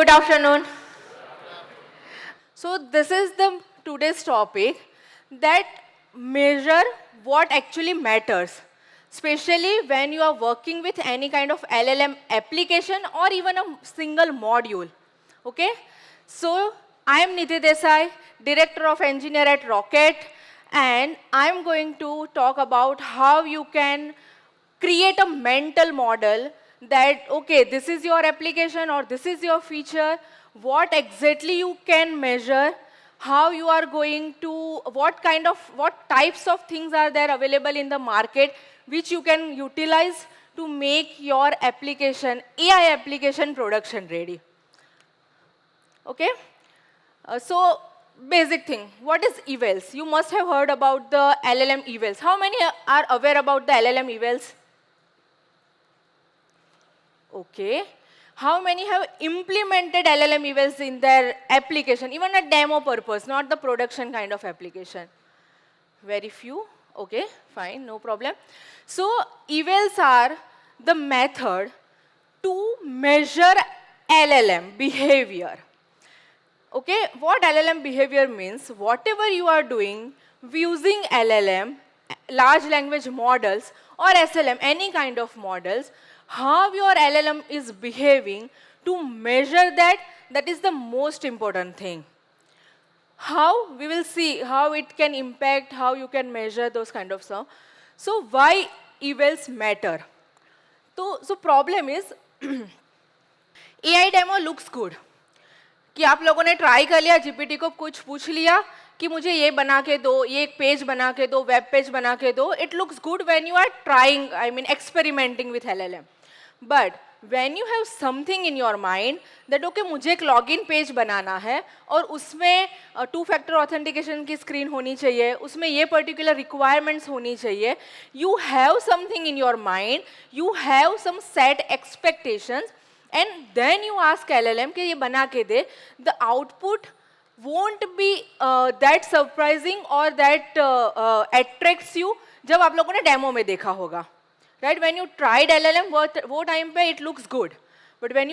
Good afternoon. So this is the today's topic that measure what actually matters, especially when you are working with any kind of LLM application or even a single module. Okay? So I am Niti Desai, Director of Engineer at Rocket, and I am going to talk about how you can create a mental model that, okay, this is your application or this is your feature, what exactly you can measure, how you are going to, what types of things are there available in the market which you can utilize to make your application, AI application production ready. Okay? So, basic thing, what is evals? You must have heard about the LLM evals. How many are aware about the LLM evals? Okay. How many have implemented LLM evals in their application, even a demo purpose, not the production kind of application? Very few. Okay, fine, no problem. So, evals are the method to measure LLM behavior. Okay, what LLM behavior means, whatever you are doing using LLM, large language models, or SLM, any kind of models, how your LLM is behaving, to measure that, that is the most important thing. How? We will see how it can impact, how you can measure those kind of stuff. So why evals matter? So problem is, AI demo looks good. कि आप लोगों ने try कर लिया, GPT को कुछ पूछ लिया कि मुझे ये बना के दो, ये एक पेज बना के दो, वेब पेज बना के दो. It looks good when you are trying, I mean experimenting with LLM. But when you have something in your mind that okay मुझे एक लॉगिन पेज बनाना है और उसमें 2 फैक्टर ऑथेंटिकेशन की स्क्रीन होनी चाहिए, उसमें ये पर्टिकुलर रिक्वायरमेंट्स होनी चाहिए, you have something in your mind, you have some set expectations, and then you ask LLM कि ये बना के दे, the output won't be that surprising or that attracts you जब आप लोगों ने डेमो में देखा होगा. Right? When you tried LLM, वो टाइम पे it looks good. But when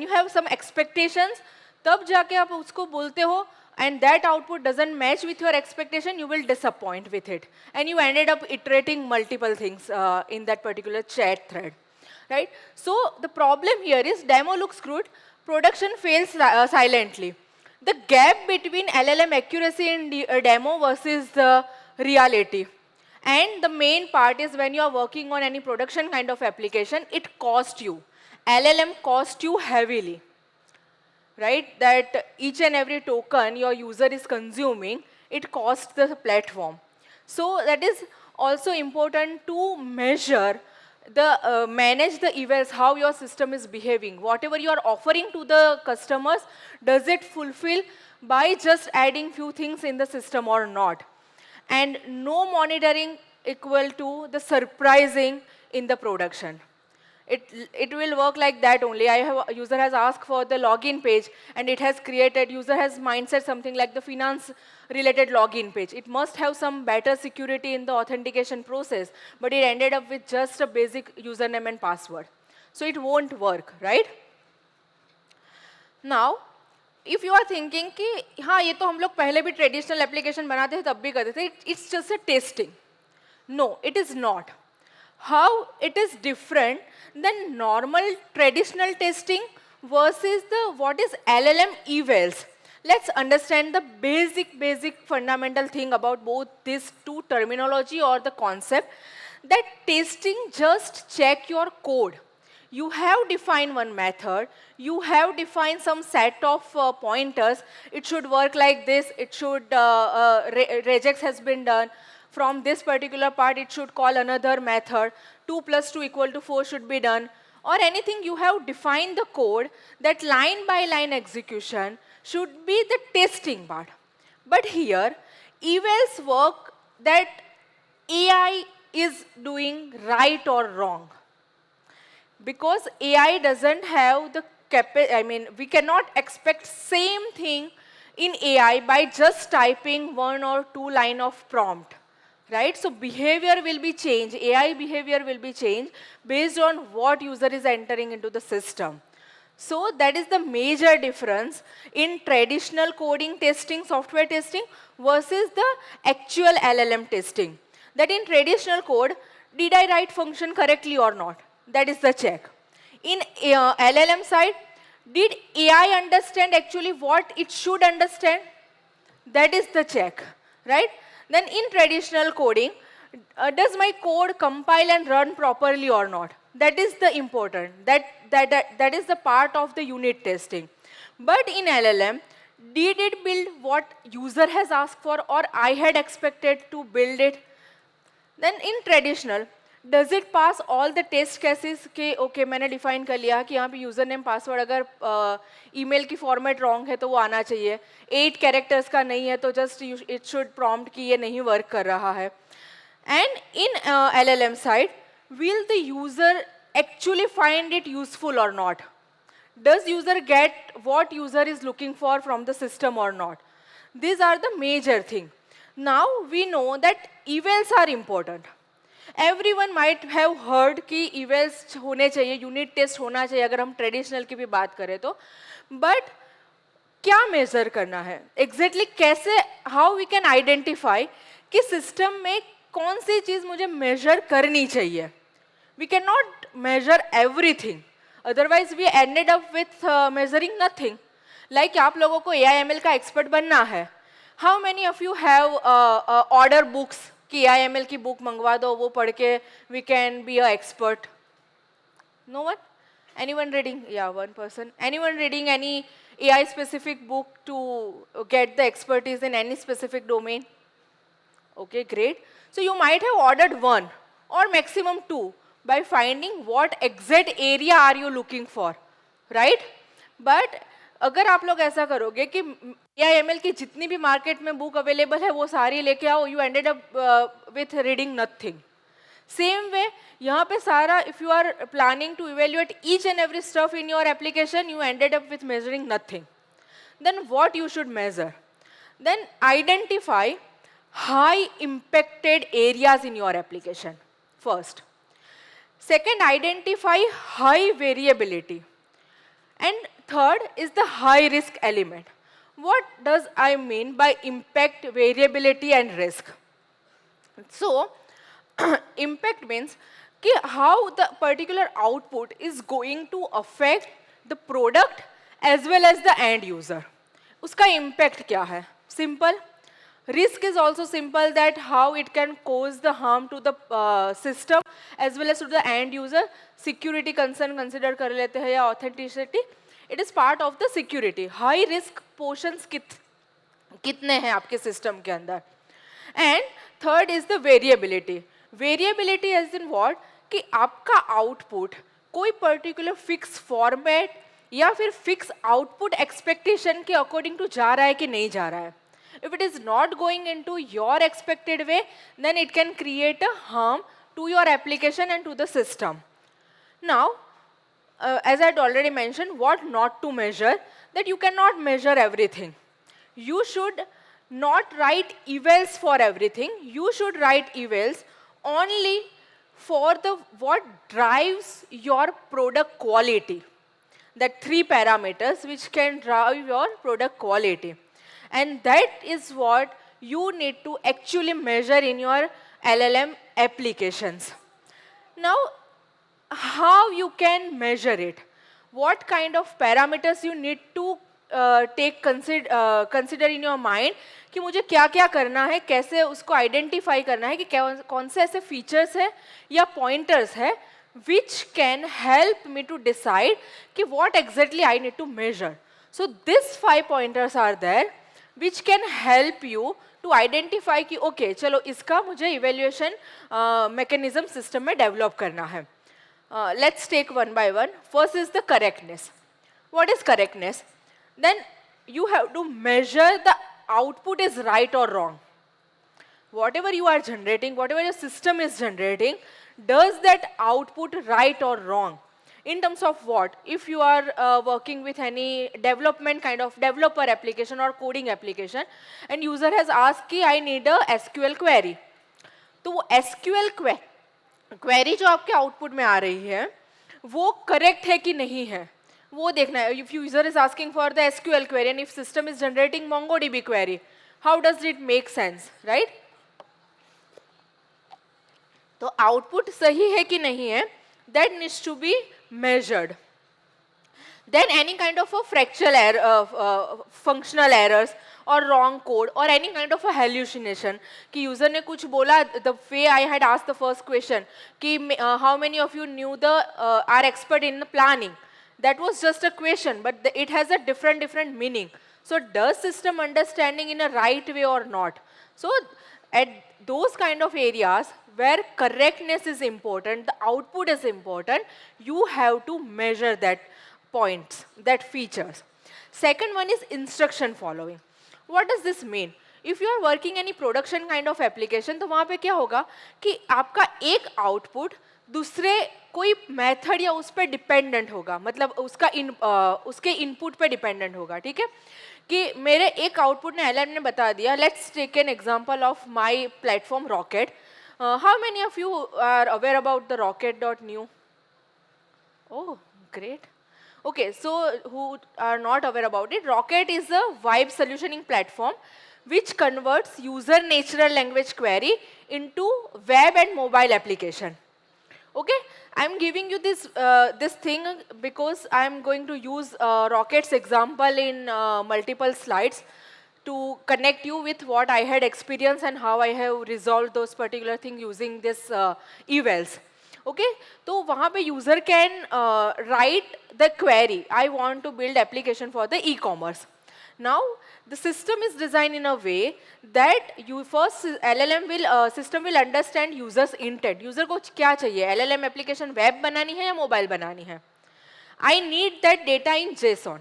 you have some expectations, तब जाके आप उसको बोलते हो and that output doesn't match with your expectation, you will disappoint with it. And you ended up iterating multiple things in that particular chat thread. Right? So the problem here is demo looks good, production fails silently. The gap between LLM accuracy in demo versus the reality. And the main part is when you are working on any production kind of application, it costs you. LLM costs you heavily. Right? That each and every token your user is consuming, it costs the platform. So that is also important to measure manage the evals, how your system is behaving. Whatever you are offering to the customers, does it fulfill by just adding few things in the system or not? And no monitoring equal to the surprising in the production. It will work like that only. A user has asked for the login page and it has created, user has mindset something like the finance related login page. It must have some better security in the authentication process, but it ended up with just a basic username and password. So it won't work, right? Now, if you are thinking कि हाँ ये तो हम लोग पहले भी traditional application बनाते थे तब भी करते थे, it's just a testing. No, it is not. How it is different than normal traditional testing versus what is LLM evals. Let's understand the basic fundamental thing about both these two terminology or the concept, that testing just check your code. You have defined one method, you have defined some set of pointers, it should work like this, it should, regex has been done, from this particular part it should call another method, 2 plus 2 equal to 4 should be done, or anything you have defined the code, that line by line execution should be the testing part. But here, evals work that AI is doing right or wrong. Because AI doesn't have the we cannot expect same thing in AI by just typing 1 or 2 line of prompt. Right? So behavior will be changed, AI behavior will be changed based on what user is entering into the system. So that is the major difference in traditional coding testing, software testing versus the actual LLM testing. That in traditional code, did I write function correctly or not? That is the check. In LLM side, did AI understand actually what it should understand? That is the check, right? Then in traditional coding, does my code compile and run properly or not? That is the important. That is the part of the unit testing. But in LLM, did it build what user has asked for or I had expected to build it? Then in traditional, does it pass all the test cases के okay मैंने define कर लिया कि यहाँ पे user name password अगर email की format wrong है तो वो आना चाहिए 8 कैरेक्टर्स का नहीं है तो जस्ट इट शुड प्रॉम्प्ट कि ये नहीं वर्क कर रहा है and in LLM side will the user actually find it useful or not? Does user get what user is looking for from the system or not? These are the major thing. Now we know that evals are important. Everyone might have heard कि evals होने चाहिए, unit test होना चाहिए अगर हम traditional की भी बात करें तो, but क्या measure करना है? Exactly कैसे, how we can identify कि system में कौन सी चीज़ मुझे measure करनी चाहिए? We cannot measure everything. Otherwise, we ended up with measuring nothing. Like आप लोगों को AIML का expert बनना है. How many of you have order books कि AIML की book मंगवा दो वो पढ़ के we can be a expert? No one? Anyone reading? Yeah, one person. Anyone reading any AI specific book to get the expertise in any specific domain? Okay, great. So you might have ordered one or maximum two by finding what exact area are you looking for, right? But अगर आप लोग ऐसा करोगे कि AIML की जितनी भी market में बुक अवेलेबल है वो सारी लेके आओ, you ended up with reading nothing. Same way, यहाँ पे सारा, if you are planning to evaluate each and every stuff in your application, you ended up with measuring nothing. Then what you should measure? Then identify high impacted areas in your application first. Second, identify high variability. And third is the high risk element. What does I mean by impact, variability and risk? So, impact means कि how the particular output is going to affect the product as well as the end user. उसका impact क्या है? Simple. Risk is also simple, that how it can cause the harm to the system as well as to the end user. Security concern consider कर लेते हैं या authenticity. It is part of the security. High risk portions कितने हैं आपके system के अंदर? And third is the variability. Variability as in what? कि आपका output कोई particular fixed format या फिर fixed output expectation के according to जा रहा है कि नहीं जा रहा है. If it is not going into your expected way, then it can create a harm to your application and to the system. Now, as I had already mentioned, what not to measure, that you cannot measure everything. You should not write evals for everything. You should write evals only for the what drives your product quality. That 3 parameters which can drive your product quality. And that is what you need to actually measure in your LLM applications. Now, how you can measure it? What kind of parameters you need to consider in your mind कि मुझे क्या क्या करना है, कैसे उसको identify करना है कि कौन से ऐसे features है या pointers है which can help me to decide कि what exactly I need to measure. So these 5 pointers are there which can help you to identify कि okay चलो इसका मुझे evaluation mechanism system में develop करना है. Let's take one by one. First is the correctness. What is correctness? Then you have to measure the output is right or wrong. Whatever you are generating, whatever your system is generating, does that output right or wrong? In terms of what? If you are working with any development kind of developer application or coding application and user has asked कि I need a SQL query. तो वो SQL query जो आपके output में आ रही है वो correct है कि नहीं है, वो देखना है. If user is asking for the SQL query and if system is generating MongoDB query, how does it make sense, right? तो आउटपुट सही है कि नहीं है, that needs to be measured. Then any kind of a fractal error, functional errors or wrong code or any kind of a hallucination कि user ने कुछ बोला, the way I had asked the first question कि how many of you knew the are expert in planning, that was just a question but it has a different meaning. So does system understanding in a right way or not? So at those kind of areas where correctness is important, the output is important, you have to measure that points, that features. Second one is instruction following. What does this mean? If you are working any production kind of application, तो वहाँ पे क्या होगा कि आपका एक output दूसरे कोई मेथड या उस पर डिपेंडेंट होगा, मतलब उसके इनपुट पे डिपेंडेंट होगा, ठीक है? कि मेरे एक आउटपुट ने एलएम ने बता दिया. Let's take an example of my platform rocket. How many of you are aware about the rocket.new? Oh, great. Okay, so who are not aware about it, Rocket is a web solutioning platform which converts user natural language query into web and mobile application. Okay, I'm giving you this thing because I'm going to use Rocket's example in multiple slides to connect you with what I had experienced and how I have resolved those particular things using this evals. Okay, तो वहाँ पे user can write the query, I want to build application for the e-commerce. Now the system is designed in a way that you first LLM will system will understand users intent. User को क्या चाहिए? LLM application web बनानी है या mobile बनानी है? I need that data in JSON.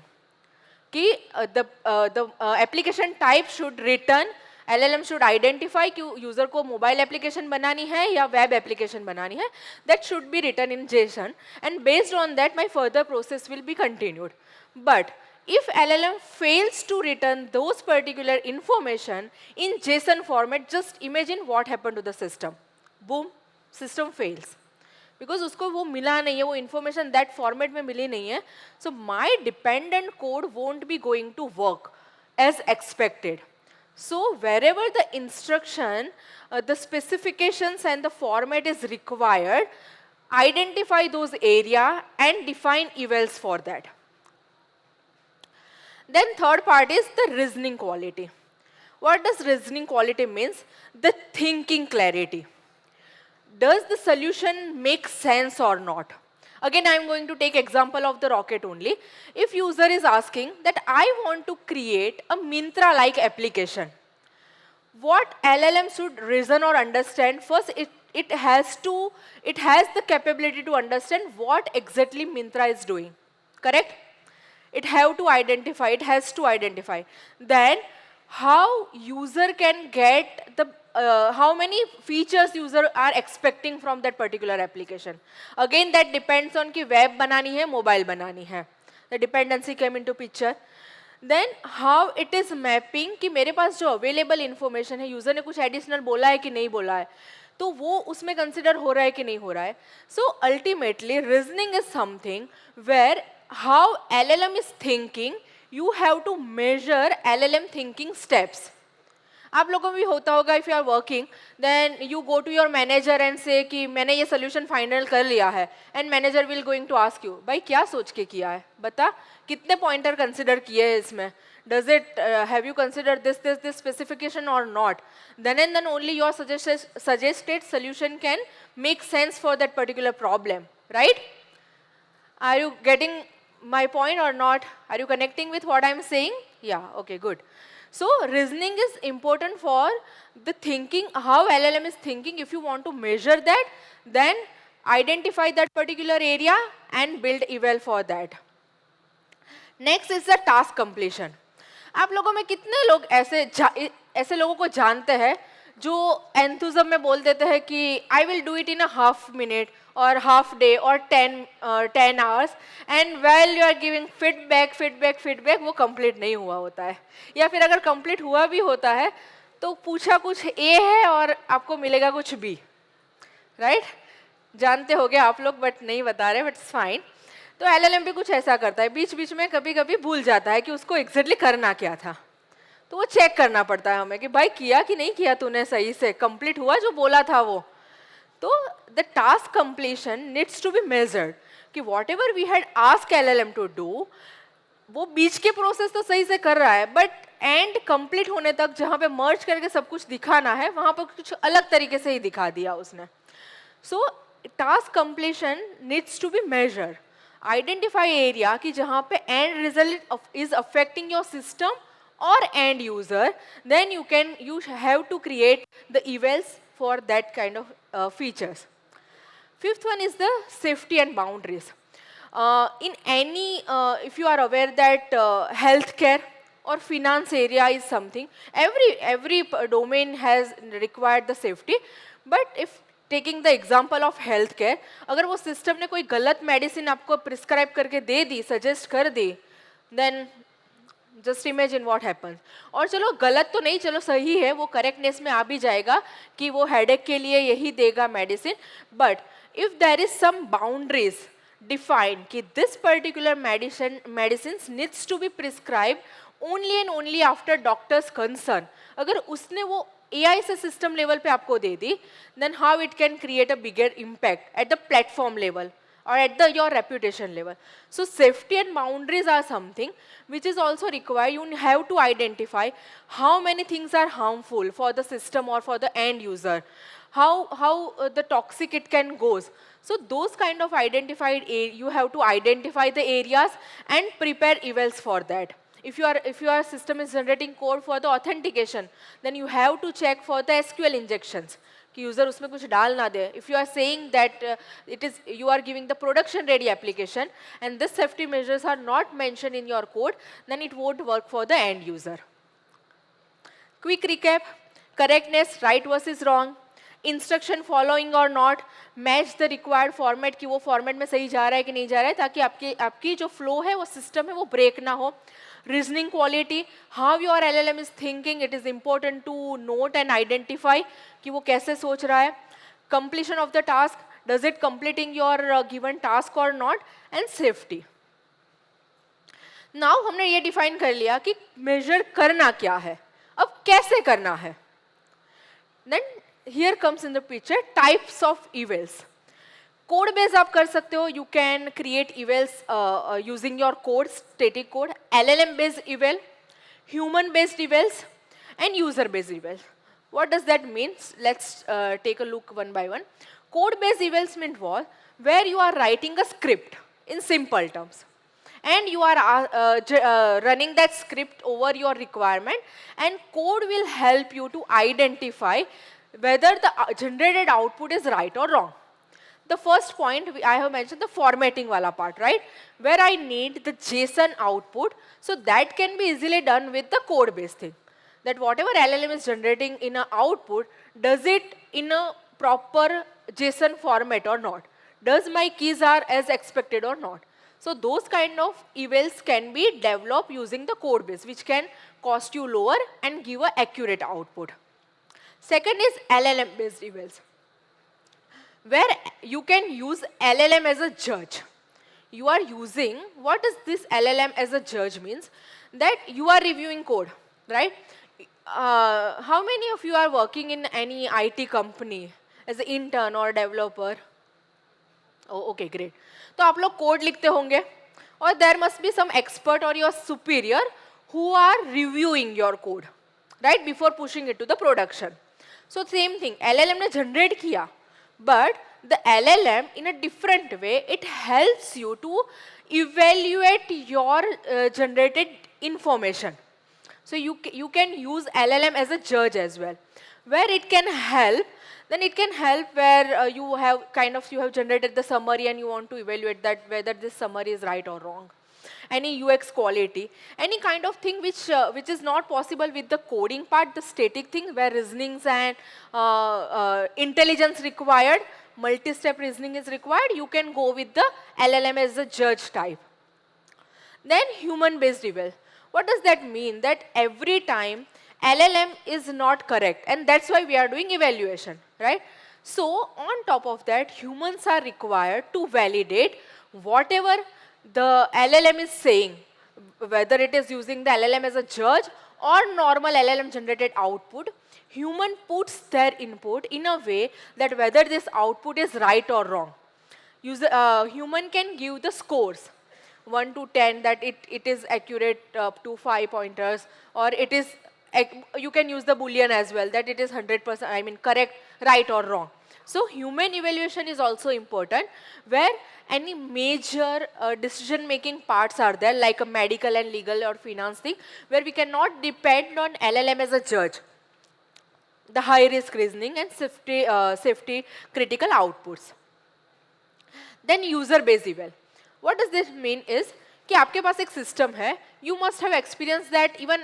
कि the application type should return, LLM should identify कि यूजर को मोबाइल एप्लीकेशन बनानी है या वेब एप्लीकेशन बनानी है. That should be written in JSON and based on that my further process will be continued. But if LLM fails to return those particular information in JSON format, just imagine what happened to the system. Boom, system fails. Because उसको वो मिला नहीं है, वो information that format में मिली नहीं है. So my dependent code won't be going to work as expected. So wherever the instruction, the specifications and the format is required, identify those area and define evals for that. Then third part is the reasoning quality. What does reasoning quality means? The thinking clarity. Does the solution make sense or not? Again, I am going to take example of the Rocket only. If user is asking that I want to create a Myntra-like application, what LLM should reason or understand? First, it has the capability to understand what exactly Myntra is doing. Correct? It has to identify. Then, how user can get the how many features user are expecting from that particular application. Again, that depends on कि web बनानी है, mobile बनानी है. The dependency came into picture. Then how it is mapping कि मेरे पास जो available information है, user ने कुछ additional बोला है कि नहीं बोला है, तो वो उसमें consider हो रहा है कि नहीं हो रहा है. So ultimately, reasoning is something where how LLM is thinking, you have to measure LLM thinking steps. आप लोगों को भी होता होगा, if you are working, then you go to your manager and say कि मैंने ये solution final कर लिया है, and manager will going to ask you, भाई क्या सोच के किया है, बता कितने pointer consider किए हैं इसमें, does it have you considered this specification or not? Then and then only your suggested solution can make sense for that particular problem, right? Are you getting my point or not? Are you connecting with what I'm saying? Yeah, okay, good. So reasoning is important for the thinking, how LLM is thinking. If you want to measure that, then identify that particular area and build eval for that. Next is the task completion. आप लोगों में कितने लोग ऐसे लोगों को जानते हैं जो एंथुजम में बोल देते हैं कि I will do it in a half minute or half day or 10 hours and while you are giving feedback वो complete नहीं हुआ होता है, या फिर अगर complete हुआ भी होता है तो पूछा कुछ A है और आपको मिलेगा कुछ B, right? जानते होगे आप लोग but नहीं बता रहे, but it's fine. तो LLM भी कुछ ऐसा करता है, बीच बीच में कभी कभी भूल जाता है कि उसको एग्जैक्टली करना क्या था, तो वो चेक करना पड़ता है हमें कि भाई किया कि नहीं किया तूने, सही से कंप्लीट हुआ जो बोला था वो. तो the task completion needs to be measured कि whatever we had ask LLM to do, वो बीच के प्रोसेस तो सही से कर रहा है, बट एंड कंप्लीट होने तक जहाँ पे मर्ज करके सब कुछ दिखाना है वहाँ पर कुछ अलग तरीके से ही दिखा दिया उसने. So task completion needs to be measured. Identify area कि जहाँ पे end result is affecting your system or end user, then you have to create the evals for that kind of features. Fifth one is the safety and boundaries. In any, if you are aware that healthcare or finance area is something, every domain has required the safety, but if taking the example of healthcare, अगर वो system ने कोई गलत medicine आपको prescribe करके दे दी, suggest कर दी, then just imagine what happens. और चलो गलत तो नहीं, चलो सही है, वो करेक्टनेस में आ भी जाएगा कि वो हेडेक के लिए यही देगा medicine, but if there is some boundaries defined कि this particular medicine needs to be prescribe only and only after doctors concern, अगर उसने वो AI से सिस्टम लेवल पे आपको दे दी, then how it can create a bigger impact at the platform level or at your reputation level. So safety and boundaries are something which is also required. You have to identify how many things are harmful for the system or for the end user, how the toxic it can goes. So those kind of identified, you have to identify the areas and prepare evals for that. If your system is generating code for the authentication, then you have to check for the SQL injections कि user उसमें कुछ डाल ना दे. If you are saying that it is, you are giving the production ready application and this safety measures are not mention in your code, then it won't work for the end user. Quick recap, correctness, right versus wrong, instruction following और not, match the required format कि वो format में सही जा रहा है कि नहीं जा रहा है, ताकि आपकी जो फ्लो है वो सिस्टम है वो ब्रेक ना हो. Reasoning quality, how your LLM is thinking, it is important to note and identify कि वो कैसे सोच रहा है. Completion of the task, does it completing your given task or not, and safety. Now हमने ये define कर लिया कि measure करना क्या है, अब कैसे करना है. Then here comes in the picture types of evals. Code base आप कर सकते हो, you can create evals using your code, static code, LLM based eval, human based evals and user based evals. What does that means? Let's take a look one by one. Code based evals mean what? Where you are writing a script in simple terms and you are running that script over your requirement, and code will help you to identify whether the generated output is right or wrong. The first point I have mentioned, the formatting wala part, right? Where I need the JSON output, so that can be easily done with the code based thing. That whatever LLM is generating in a output, does it in a proper JSON format or not? Does my keys are as expected or not? So those kind of evals can be developed using the code base, which can cost you lower and give a accurate output. Second is LLM based evals, where you can use LLM as a judge. You are using, what does this LLM as a judge means? That you are reviewing code, right? How many of you are working in any IT company as an intern or developer? Oh, okay, great. तो आप लोग code लिखते होंगे और there must be some expert or your superior who are reviewing your code, right, before pushing it to the production. So same thing, LLM ने generate किया, but the LLM in a different way, it helps you to evaluate your generated information. So you can use LLM as a judge as well, where it can help. Then it can help where you have generated the summary and you want to evaluate that whether this summary is right or wrong. Any UX quality, any kind of thing which is not possible with the coding part, the static thing where reasonings and intelligence required, multi-step reasoning is required, you can go with the LLM as a judge type. Then human-based eval. What does that mean? That every time LLM is not correct, and that's why we are doing evaluation, right? So on top of that, humans are required to validate whatever the LLM is saying, whether it is using the LLM as a judge or normal LLM generated output, human puts their input in a way that whether this output is right or wrong. Human can give the scores 1 to 10 that it is accurate up to 5 pointers, or it is you can use the boolean as well that it is 100%, I mean correct, right or wrong. So human evaluation is also important, where any major decision making parts are there, like a medical and legal or finance thing, where we cannot depend on LLM as a judge. The high risk reasoning and safety critical outputs. Then user based eval. What does this mean is कि आपके पास एक system है, you must have experienced that even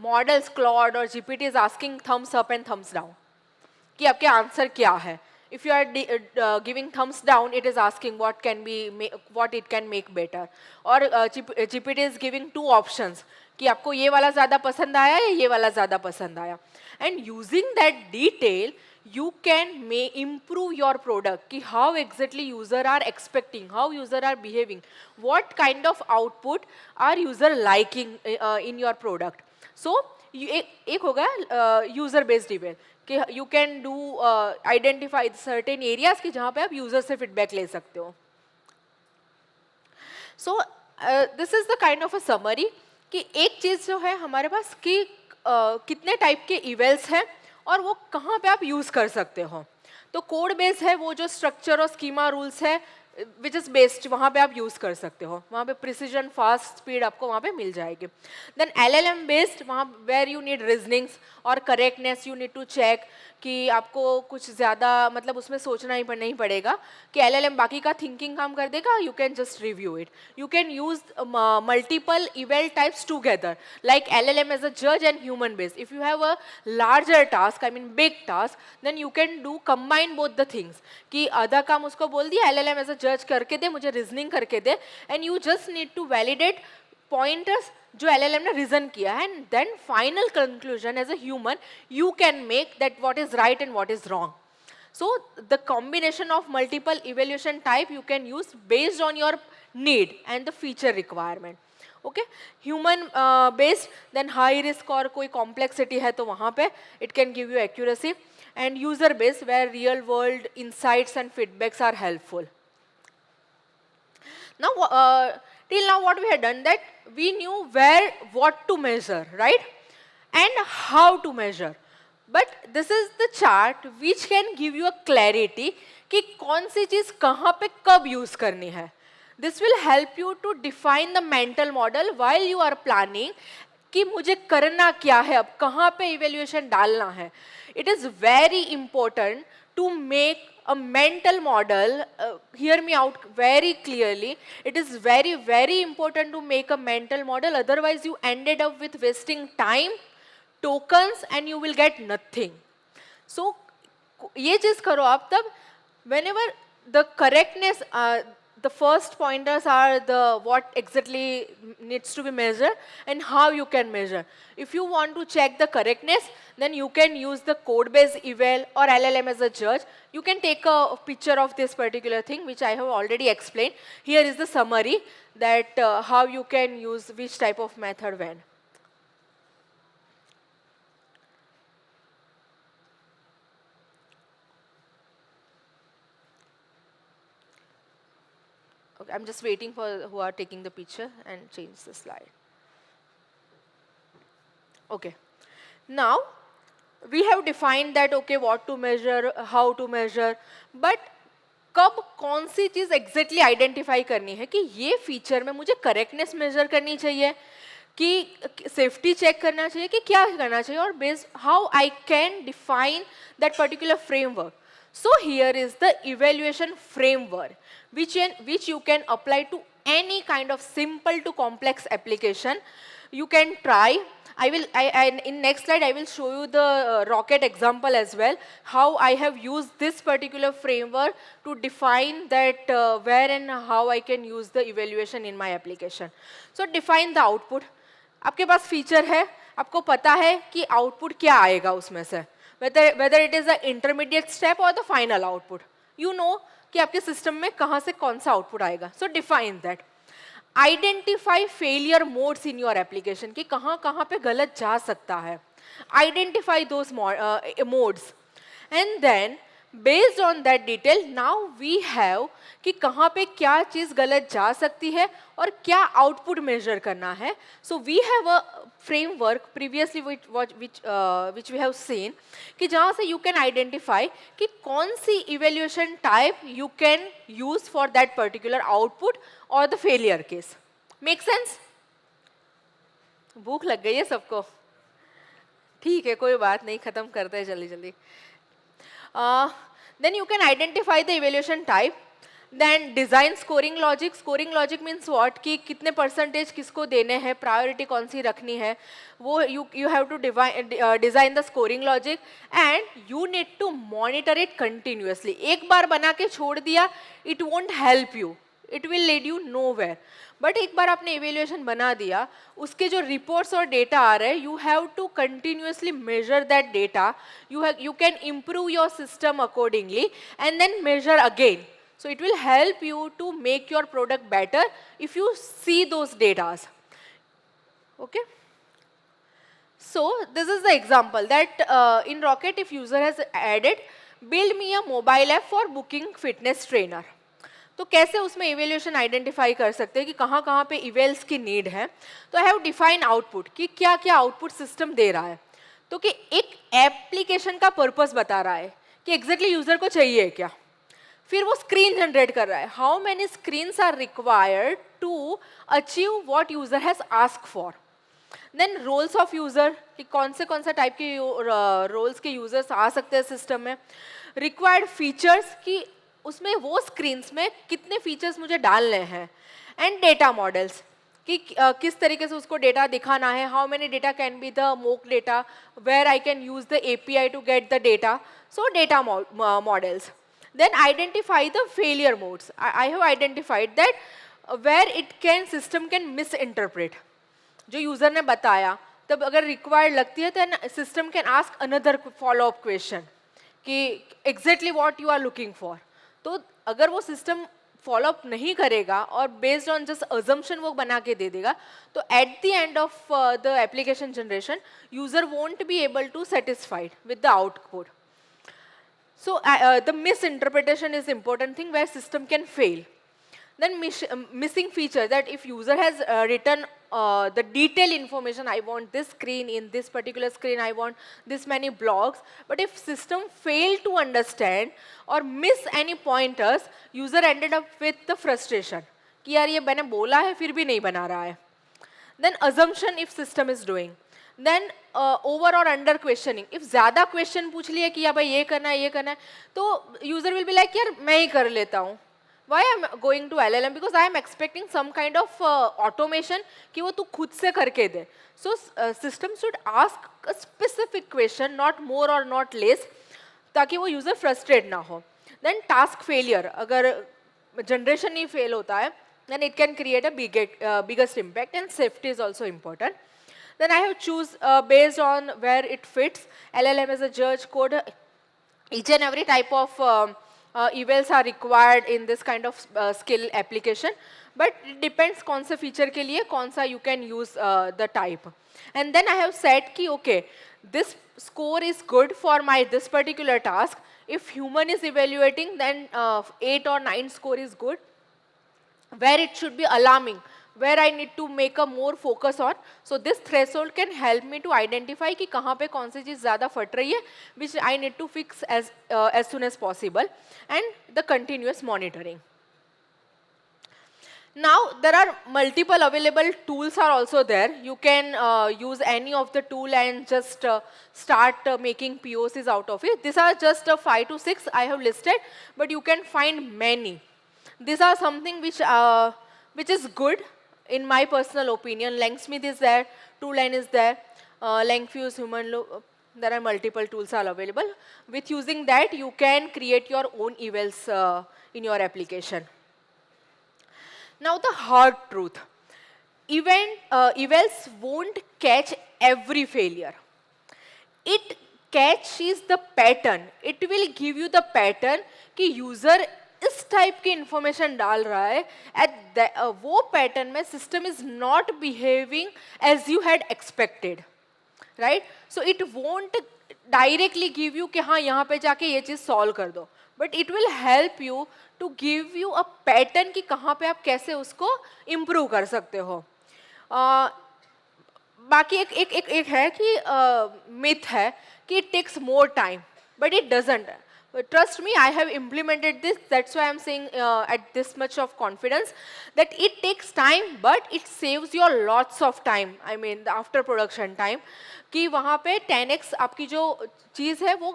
models Claude or GPT is asking thumbs up and thumbs down कि आपके answer क्या है. If you are giving thumbs down, it is asking what it can make better. Or GPT is giving two options कि आपको ये वाला ज़्यादा पसंद आया या ये वाला ज़्यादा पसंद आया. And using that detail, you can improve your product कि how exactly user are expecting, how user are behaving, what kind of output are user liking in your product. So एक होगा user based eval कि you can do identify certain areas कि जहाँ पे आप user से feedback ले सकते हो. So this is the kind of a summary कि एक चीज़ जो है हमारे पास कि कितने टाइप के evals हैं और वो कहाँ पे आप यूज़ कर सकते हो. तो कोड बेस है वो जो स्ट्रक्चर और स्कीमा रूल्स है विच इज़ बेस्ड, वहाँ पे आप यूज़ कर सकते हो. वहाँ पे प्रिसीजन, फास्ट स्पीड आपको वहाँ पे मिल जाएगी. देन LLM बेस्ड, वहाँ वेर यू नीड रीजनिंग्स और correctness, you need to check कि आपको कुछ ज़्यादा मतलब उसमें सोचना ही नहीं पड़ेगा कि LLM बाकी का थिंकिंग काम कर देगा. You can just review it. You can use multiple eval types together like LLM as a जज and human based. If you have a larger task, I mean big task, then you can do combine both the things कि आधा काम उसको बोल दिया LLM as a जज करके दे, मुझे रीजनिंग करके दे, and you just need to validate pointers जो LLM ने रीजन किया है, and then final conclusion as a human you can make that what is right and what is wrong. So the combination of multiple evaluation type you can use based on your need and the feature requirement. Okay, human based, then high risk और कोई complexity है तो वहाँ पे it can give you accuracy, and user based where real world insights and feedbacks are helpful. Now till now what we had done, that we knew what to measure, right, and how to measure. But this is the chart which can give you a clarity कि कौन सी चीज़ कहाँ पे कब use करनी है. This will help you to define the mental model while you are planning कि मुझे करना क्या है, अब कहाँ पे evaluation डालना है. It is very important to make a mental model. Hear me out very clearly. It is very, very important to make a mental model. Otherwise, you ended up with wasting time, tokens, and you will get nothing. So ये चीज़ करो आप तब whenever the correctness, the first pointers are the what exactly needs to be measured and how you can measure. If you want to check the correctness, then you can use the code-based eval or LLM as a judge. You can take a picture of this particular thing, which I have already explained. Here is the summary that how you can use which type of method when. Okay, I'm just waiting for who are taking the picture and change the slide. Okay. Now, we have defined that, okay, what to measure, how to measure, but कब कौन सी चीज़ exactly identify करनी है कि ये feature में मुझे correctness measure करनी चाहिए, कि safety check करना चाहिए, कि क्या करना चाहिए, और based how I can define that particular framework. So here is the evaluation framework, which you can apply to any kind of simple to complex application. You can try. In next slide, I will show you the rocket example as well, how I have used this particular framework to define that where and how I can use the evaluation in my application. So define the output. आपके पास feature है, आपको पता है कि output क्या आएगा उसमें से, whether it is the intermediate step or the final output. You know कि आपके system में कहाँ से कौन सा output आएगा. So define that. Identify failure modes in your application, कि कहाँ कहाँ पे गलत जा सकता है. Identify those modes, and then based on that detail now we have कि कहाँ पे क्या चीज़ गलत जा सकती है और क्या आउटपुट मेजर करना है. So we have a framework previously which we have seen, कि जहाँ से यू कैन आइडेंटिफाई कि कौन सी evaluation type you can use for that particular output और the failure case. Make sense? भूख लग गई है सबको? ठीक है, कोई बात नहीं, खत्म करते हैं जल्दी जल्दी. Then you can identify the evaluation type. Then design scoring logic. Scoring logic means what? कि कितने परसेंटेज किसको देने हैं, प्रायोरिटी कौन सी रखनी है, वो you have to design the scoring logic, and you need to monitor it continuously. एक बार बना के छोड़ दिया, it won't help you. It will lead you nowhere. But एक बार आपने इवेल्युएशन बना दिया, उसके जो रिपोर्ट्स और डेटा आ रहे हैं, you have to continuously measure that data. You can improve your system accordingly and then measure again. So it will help you to make your product better if you see those datas. Okay. So this is the example that in Rocket, if user has added, build me a mobile app for booking fitness trainer. तो कैसे उसमें evaluation identify कर सकते हैं कि कहाँ कहाँ पे इवेल्स की नीड है. तो आई हैव डिफाइन आउटपुट कि क्या क्या आउटपुट सिस्टम दे रहा है. तो कि एक एप्लीकेशन का पर्पस बता रहा है कि एग्जैक्टली यूजर को चाहिए क्या. फिर वो स्क्रीन जनरेट कर रहा है, how many screens are required to achieve what user has ask for. Then roles of user, कि कौन से टाइप के रोल्स के यूजर्स आ सकते हैं सिस्टम में. रिक्वायर्ड फीचर्स, कि उसमें वो स्क्रीन्स में कितने फीचर्स मुझे डालने हैं. एंड डेटा मॉडल्स, कि किस तरीके से उसको डेटा दिखाना है, how many data can be the mock data, where I can use the API to get the data. So data models. Then identify the failure modes. I have identified that where it can system can misinterpret. जो user ने बताया, तब अगर required लगती है then system can ask another follow up question कि exactly what you are looking for. तो अगर वो सिस्टम फॉलो अप नहीं करेगा और बेस्ड ऑन जस्ट अजम्पशन वो बना के दे देगा, तो at the end of the application generation user won't be able to satisfied with the output. So the misinterpretation is important thing where system can fail. Then missing feature, that if user has written the detailed information, I want this screen, in this particular screen I want this many blocks, but if system fail to understand or miss any pointers, user ended up with the frustration कि यार ये मैंने बोला है फिर भी नहीं बना रहा है. Then assumption if system is doing. Then over or under questioning, if ज़्यादा क्वेश्चन पूछ लिया कि यार भाई ये करना है, तो यूजर विल बी लाइक यार मैं ही कर लेता हूँ. Why I'm going to LLM? Because I am expecting some kind of automation कि वो तू खुद से करके दे. So system should ask a specific question, not more or not less, ताकि वो यूजर फ्रस्ट्रेट ना हो. Then task failure, अगर जनरेशन ही फेल होता है, then it can create a biggest impact, and safety is also important. Then I have choose based on where it fits. LLM as a judge code. Each and every type of evals are required in this kind of skill application. But it depends कौन से feature के लिए कौन सा you can use the type. And then I have said कि okay, this score is good for my this particular task. If human is evaluating, then 8 or 9 score is good. Where it should be alarming, where I need to make a more focus on. So this threshold can help me to identify कि कहाँ पे कौन सी चीज़ ज़्यादा फट रही है, which I need to fix as soon as possible, and the continuous monitoring. Now there are multiple available tools are also there. You can use any of the tool and just start making POCs out of it. These are just 5 to 6 I have listed, but you can find many. These are something which is good in my personal opinion. Langsmith is there, Toolline is there, Langfuse, there are multiple tools are available. With using that, you can create your own evals in your application. Now the hard truth, evals won't catch every failure. It catches the pattern. It will give you the pattern कि user इस type की information डाल रहा है, वो pattern में system is not behaving as you had expected, right? So it won't directly give you कि हाँ यहाँ पे जाके ये चीज सॉल्व कर दो, but it will help you to give you a pattern कि कहाँ पे आप कैसे उसको इम्प्रूव कर सकते हो. बाकी एक है कि मिथ है कि it takes more time, but it doesn't. Trust me, I have implemented this. That's why I'm saying at this much of confidence that it takes time, but it saves you lots of time. I mean, the after production time, कि वहाँ पे 10x आपकी जो चीज़ है वो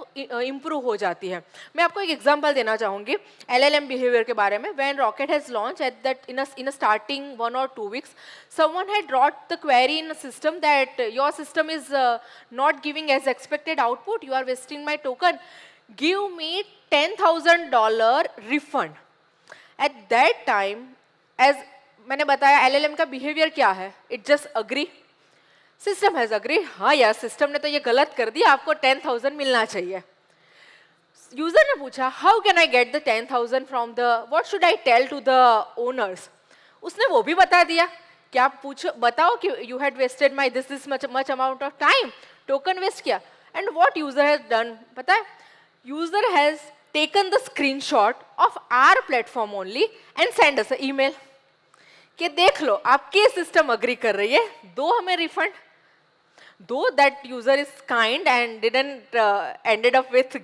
improve हो जाती है. मैं आपको एक example देना चाहूँगी LLM behavior के बारे में. When Rocket has launched at that in a starting 1 or 2 weeks, someone had brought the query in a system that your system is not giving as expected output. You are wasting my token. Give me $10,000 refund. At that time, as मैंने बताया LLM का behavior क्या है? It just agree. System has agreed. हाँ यार, system ने तो ये गलत कर दिया, आपको 10,000 मिलना चाहिए. User ने पूछा, how can I get the 10,000 from the? What should I tell to the owners? उसने वो भी बता दिया कि आप पूछो, बताओ कि you had wasted my this much amount of time, token waste किया. And what user has done? पता है? User has taken the screenshot of our platform only and send us an email कि देख लो आपके सिस्टम अग्री कर रही है, दो हमें refund. Though that user is kind and didn't ended up with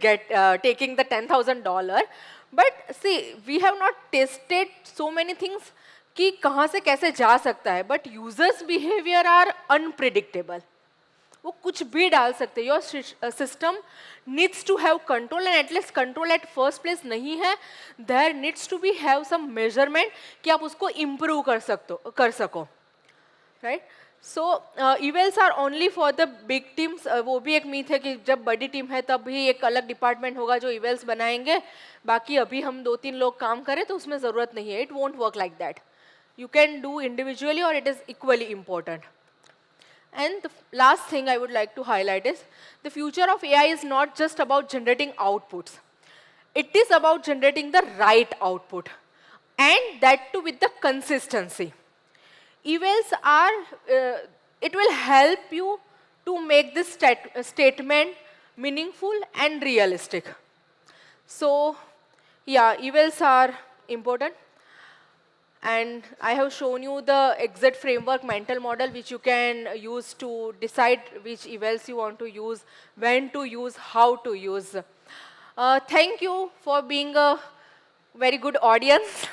taking the $10,000, but see, we have not tested so many things कि कहाँ से कैसे जा सकता है, but users behavior are unpredictable. वो कुछ भी डाल सकते हैं. Your system needs to have control, and at least control at first place नहीं है. There needs to be have some measurement कि आप उसको इम्प्रूव कर सको, right? So evals are only for the big teams. वो भी एक मीथ है कि जब बड़ी टीम है तब भी एक अलग डिपार्टमेंट होगा जो इवेल्स बनाएंगे, बाकी अभी हम 2-3 लोग काम करें तो उसमें ज़रूरत नहीं है. It won't work like that. You can do individually और it is equally important. And the last thing I would like to highlight is the future of AI is not just about generating outputs. It is about generating the right output, and that too with the consistency. Evals are, it will help you to make this statement meaningful and realistic. So, yeah, evals are important. And I have shown you the exit framework mental model which you can use to decide which evals you want to use, when to use, how to use. Thank you for being a very good audience.